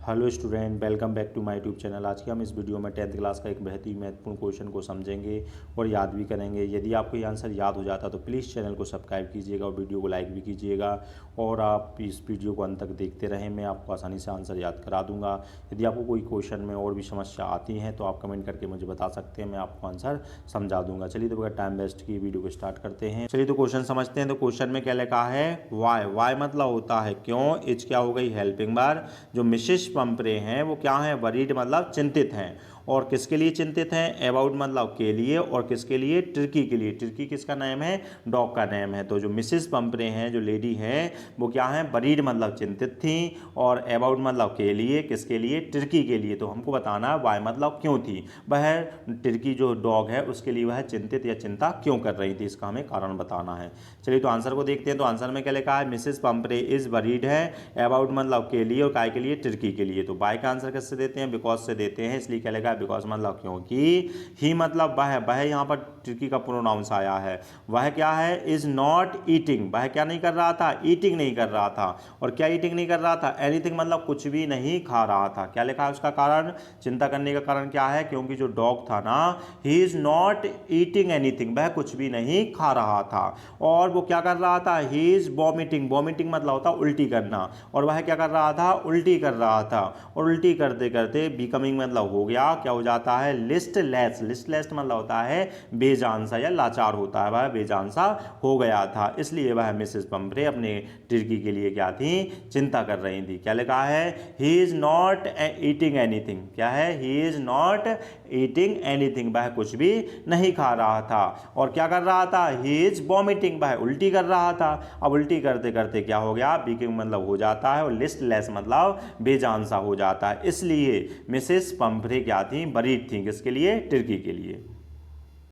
Hello student, welcome back to my YouTube channel. आज के हम इस वीडियो में 10th क्लास का एक बहुत ही महत्वपूर्ण क्वेश्चन को समझेंगे और याद भी करेंगे। यदि आपको ये आंसर याद हो जाता तो प्लीज़ चैनल को सब्सक्राइब कीजिएगा और वीडियो को लाइक भी कीजिएगा और आप इस वीडियो को अंत तक देखते रहें। मैं आपको आसानी से आंसर याद करा दूंगा। यदि आपको कोई क्वेश्चन में और भी समस्या आती हैं तो आप कमेंट करके मुझे बता सकते हैं, मैं आपको आंसर समझा दूंगा। चलिए तो बगैर टाइम वेस्ट किए वीडियो को स्टार्ट करते हैं। चलिए तो क्वेश्चन समझते हैं। तो क्वेश्चन में क्या लिखा है, वाई। वाई मतलब होता है क्यों। इज क्या हो गई, हेल्पिंग बार। जो मिसेस पंपरे हैं वो क्या है, वरीड मतलब चिंतित हैं। और किसके लिए चिंतित हैं, अबाउट मतलब के लिए, और किसके लिए, टर्की के लिए। टर्की किसका नाम है, डॉग का नाम है। तो जो मिसेस पंपरे हैं, जो लेडी हैं, वो क्या है, वरीड मतलब चिंतित थी, और अबाउट मतलब के लिए, किसके लिए, टर्की के लिए। तो हमको बताना है वाई मतलब क्यों थी, वह टर्की जो डॉग है उसके लिए वह चिंतित या चिंता क्यों कर रही थी, इसका हमें कारण बताना है। चलिए तो आंसर को देखते हैं। तो आंसर में क्या लिखा है, मिसेस पंपरे इज वरीड है, अबाउट मतलब के लिए, और काय के लिए, टर्की के लिए। तो बाय का आंसर किससे देते हैं, बिकॉज से देते हैं। इसलिए क्या लिखा है, बिकॉज मतलब क्योंकि। ही मतलब वह यहाँ पर टर्की का प्रोनाउंस आया है। वह क्या है, इज नॉट ईटिंग। वह क्या नहीं कर रहा था, ईटिंग नहीं कर रहा था। और क्या ईटिंग नहीं कर रहा था, एनीथिंग मतलब कुछ भी नहीं खा रहा था। क्या लिखा है उसका कारण, चिंता करने का कारण क्या है, क्योंकि जो डॉग था ना, he is not eating anything, वह कुछ भी नहीं खा रहा था। और वो क्या कर रहा था, ही इज वॉमिटिंग। वॉमिटिंग मतलब होता उल्टी करना, और वह क्या कर रहा था, उल्टी कर रहा था। और उल्टी करते करते बिकमिंग मतलब हो गया, क्या हो जाता है, लिस्टलेस। लिस्टलेस मतलब होता है बेजान सा या लाचार होता है, वह बेजान सा हो गया था। इसलिए वह मिसेस पंपरे अपने टर्की के लिए क्या थी, चिंता कर रही थी। क्या लिखा है, he is not eating anything. क्या है, he is not eating anything, वह कुछ भी नहीं खा रहा था। और क्या कर रहा था, ही इज वॉमिटिंग, वह उल्टी कर रहा था। अब उल्टी करते करते क्या हो गया, बिकमिंग मतलब हो जाता है, और लिस्टलेस मतलब बेजान सा हो जाता है। इसलिए मिसेस पंपरे क्या थी, वरीड थी, किसके लिए, टर्की के लिए।